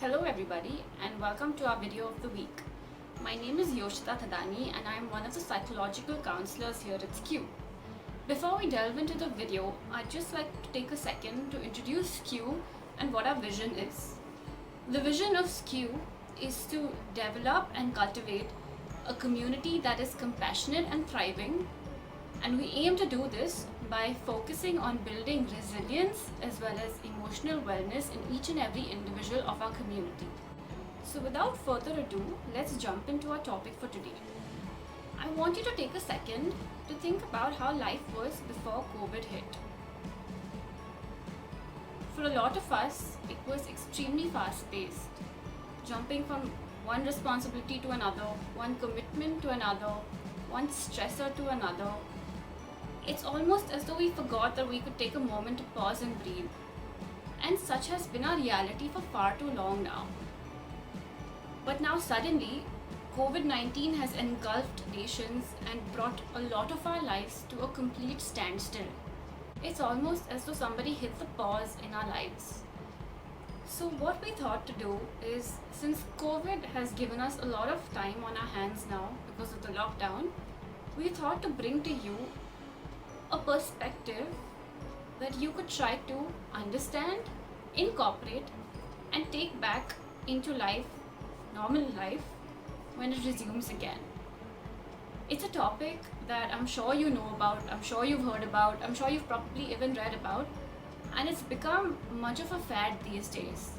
Hello everybody and welcome to our video of the week. My name is Yoshita Thadani and I am one of the psychological counselors here at SKU. Before we delve into the video, I'd just like to take a second to introduce SKU and what our vision is. The vision of SKU is to develop and cultivate a community that is compassionate and thriving, and we aim to do this by focusing on building resilience as well as emotional wellness in each and every individual of our community. So without further ado, let's jump into our topic for today. I want you to take a second to think about how life was before COVID hit. For a lot of us, it was extremely fast-paced, jumping from one responsibility to another, one commitment to another, one stressor to another. It's almost as though we forgot that we could take a moment to pause and breathe. And such has been our reality for far too long now. But now suddenly, COVID-19 has engulfed nations and brought a lot of our lives to a complete standstill. It's almost as though somebody hit the pause in our lives. So what we thought to do is, since COVID has given us a lot of time on our hands now because of the lockdown, we thought to bring to you a perspective that you could try to understand, incorporate, and take back into life, normal life, when it resumes again. It's a topic that I'm sure you know about, I'm sure you've heard about, I'm sure you've probably even read about, and it's become much of a fad these days.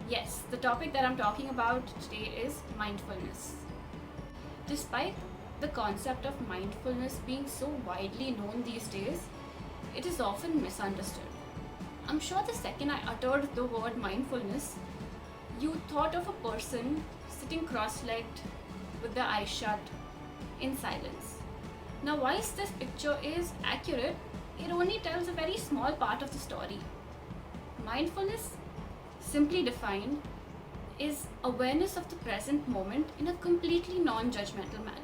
Yes, the topic that I'm talking about today is mindfulness. Despite the concept of mindfulness being so widely known these days, it is often misunderstood. I'm sure the second I uttered the word mindfulness, you thought of a person sitting cross-legged with their eyes shut in silence. Now, whilst this picture is accurate, it only tells a very small part of the story. Mindfulness, simply defined, is awareness of the present moment in a completely non-judgmental manner.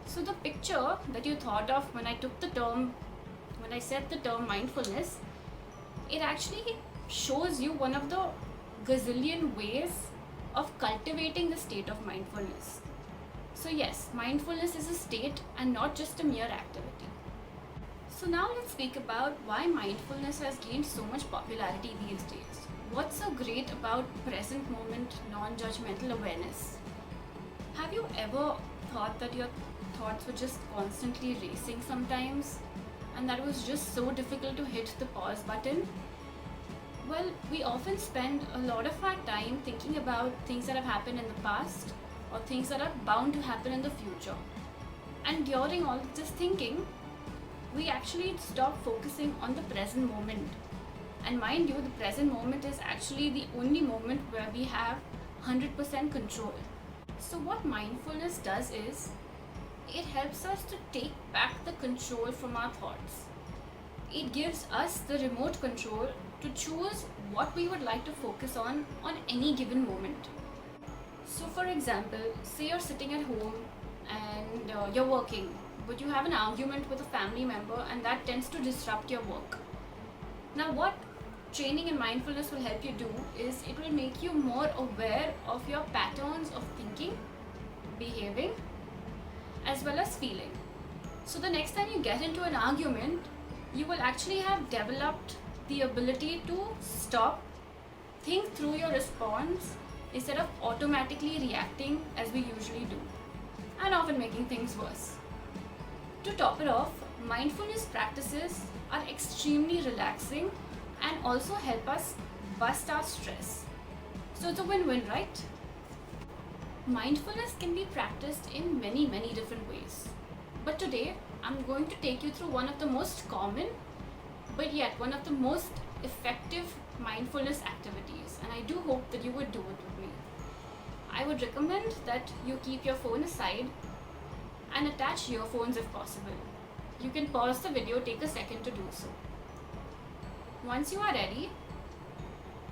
So the picture that you thought of when I said the term mindfulness, it actually shows you one of the gazillion ways of cultivating the state of mindfulness. So yes, mindfulness is a state and not just a mere activity. So now let's speak about why mindfulness has gained so much popularity these days. What's so great about present moment non-judgmental awareness? Have you ever thought that your thoughts were just constantly racing sometimes, and that was just so difficult to hit the pause button? Well, we often spend a lot of our time thinking about things that have happened in the past or things that are bound to happen in the future. And during all of this thinking, we actually stop focusing on the present moment. And mind you, the present moment is actually the only moment where we have 100% control. So what mindfulness does is, it helps us to take back the control from our thoughts. It gives us the remote control to choose what we would like to focus on any given moment. So for example, say you're sitting at home and you're working, but you have an argument with a family member and that tends to disrupt your work. Now what training in mindfulness will help you do is, it will make you more aware of your patterns of thinking, behaving, as well as feeling. So the next time you get into an argument, you will actually have developed the ability to stop, think through your response instead of automatically reacting as we usually do, and often making things worse. To top it off, mindfulness practices are extremely relaxing and also help us bust our stress. So it's a win-win, right? Mindfulness can be practiced in many different ways. But today, I'm going to take you through one of the most common, but yet one of the most effective mindfulness activities. And I do hope that you would do it with me. I would recommend that you keep your phone aside and attach earphones if possible. You can pause the video, take a second to do so. Once you are ready,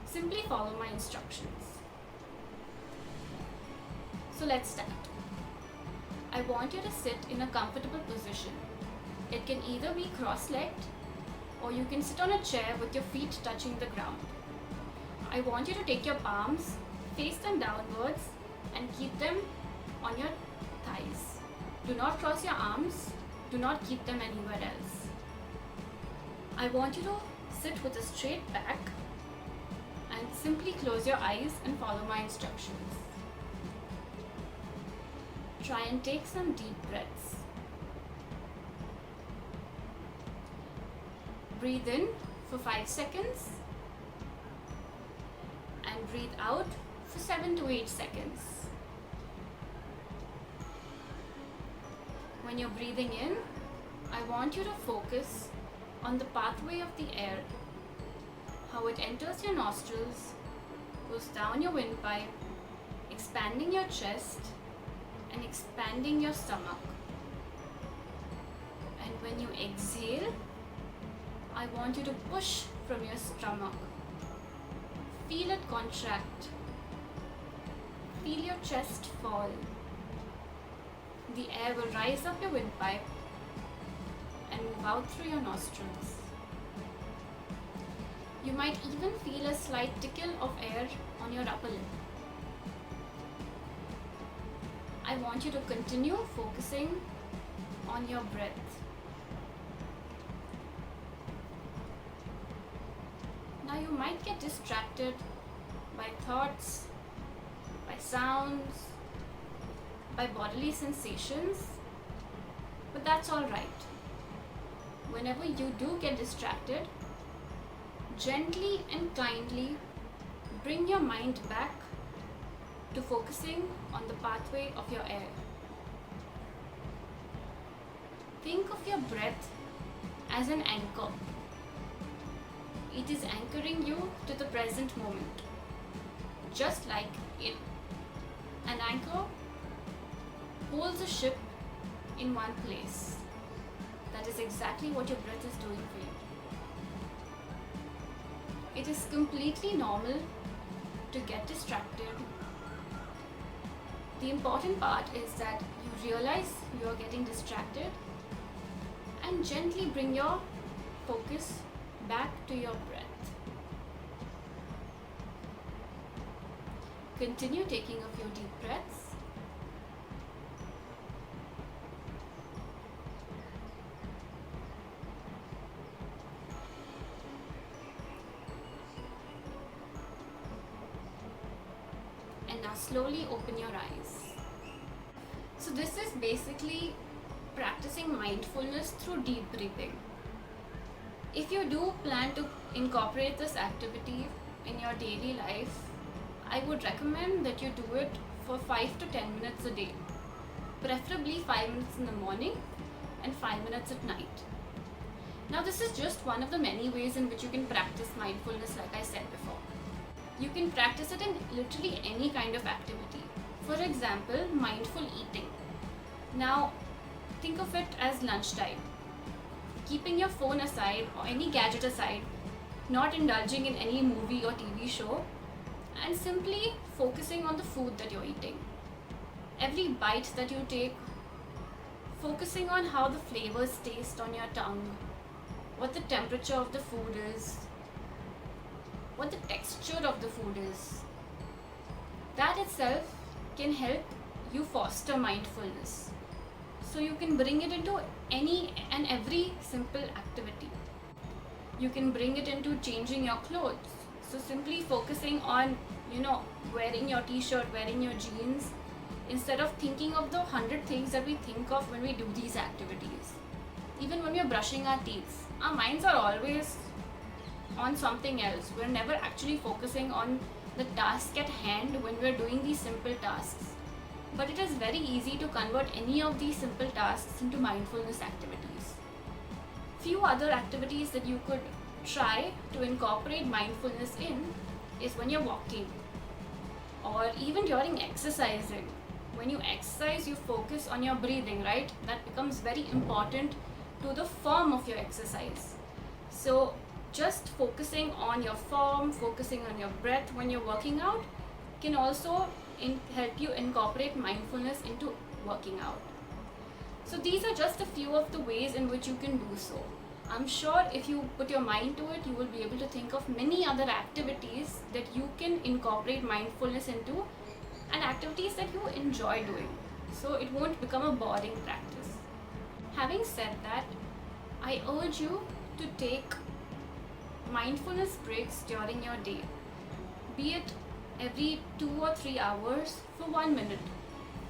simply follow my instructions. So let's start. I want you to sit in a comfortable position. It can either be cross-legged or you can sit on a chair with your feet touching the ground. I want you to take your palms, face them downwards, and keep them on your thighs. Do not cross your arms, do not keep them anywhere else. I want you to sit with a straight back and simply close your eyes and follow my instructions. Try and take some deep breaths. Breathe in for 5 seconds and breathe out for 7 to 8 seconds. When you're breathing in, I want you to focus on the pathway of the air, how it enters your nostrils, goes down your windpipe, expanding your chest and expanding your stomach. And when you exhale, I want you to push from your stomach. Feel it contract. Feel your chest fall. The air will rise up your windpipe and move out through your nostrils. You might even feel a slight tickle of air on your upper lip. I want you to continue focusing on your breath. Now you might get distracted by thoughts, by sounds, by bodily sensations, but that's all right. Whenever you do get distracted, gently and kindly bring your mind back to focusing on the pathway of your air. Think of your breath as an anchor. It is anchoring you to the present moment, just like an anchor holds a ship in one place. That is exactly what your breath is doing for you. It is completely normal to get distracted. The important part is that you realize you are getting distracted and gently bring your focus back to your breath. Continue taking a few deep breaths. And now slowly open your eyes. So this is basically practicing mindfulness through deep breathing. If you do plan to incorporate this activity in your daily life, I would recommend that you do it for 5 to 10 minutes a day. Preferably 5 minutes in the morning and 5 minutes at night. Now this is just one of the many ways in which you can practice mindfulness, like I said before. You can practice it in literally any kind of activity. For example, mindful eating. Now, think of it as lunchtime. Keeping your phone aside or any gadget aside, not indulging in any movie or TV show, and simply focusing on the food that you're eating. Every bite that you take, focusing on how the flavors taste on your tongue, what the temperature of the food is, what the texture of the food is. That itself can help you foster mindfulness. So you can bring it into any and every simple activity. You can bring it into changing your clothes. So simply focusing on, wearing your t-shirt, wearing your jeans, instead of thinking of the 100 things that we think of when we do these activities. Even when we're brushing our teeth, our minds are always on something else. We're never actually focusing on the task at hand when we're doing these simple tasks. But it is very easy to convert any of these simple tasks into mindfulness activities. Few other activities that you could try to incorporate mindfulness in is when you're walking or even during exercising. When you exercise, you focus on your breathing, right? That becomes very important to the form of your exercise. So just focusing on your form, focusing on your breath when you're working out can also help you incorporate mindfulness into working out. So these are just a few of the ways in which you can do so. I'm sure if you put your mind to it, you will be able to think of many other activities that you can incorporate mindfulness into, and activities that you enjoy doing. So it won't become a boring practice. Having said that, I urge you to take mindfulness breaks during your day, be it every 2 or 3 hours for 1 minute.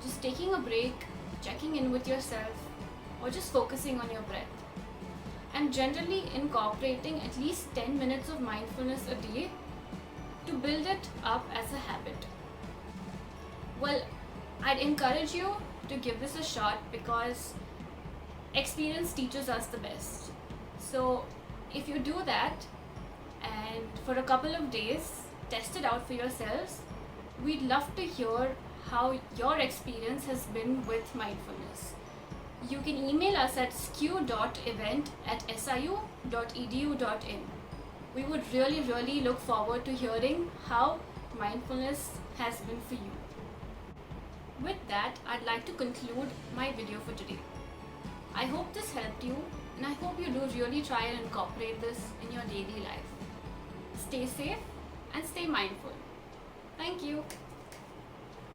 Just taking a break, checking in with yourself, or just focusing on your breath. And generally incorporating at least 10 minutes of mindfulness a day to build it up as a habit. Well, I'd encourage you to give this a shot because experience teaches us the best. So, if you do that and for a couple of days, test it out for yourselves, we'd love to hear how your experience has been with mindfulness. You can email us at skew.event@siu.edu.in. We would really look forward to hearing how mindfulness has been for you. With that, I'd like to conclude my video for today. I hope this helped you, and I hope you do really try and incorporate this in your daily life. Stay safe and stay mindful. Thank you.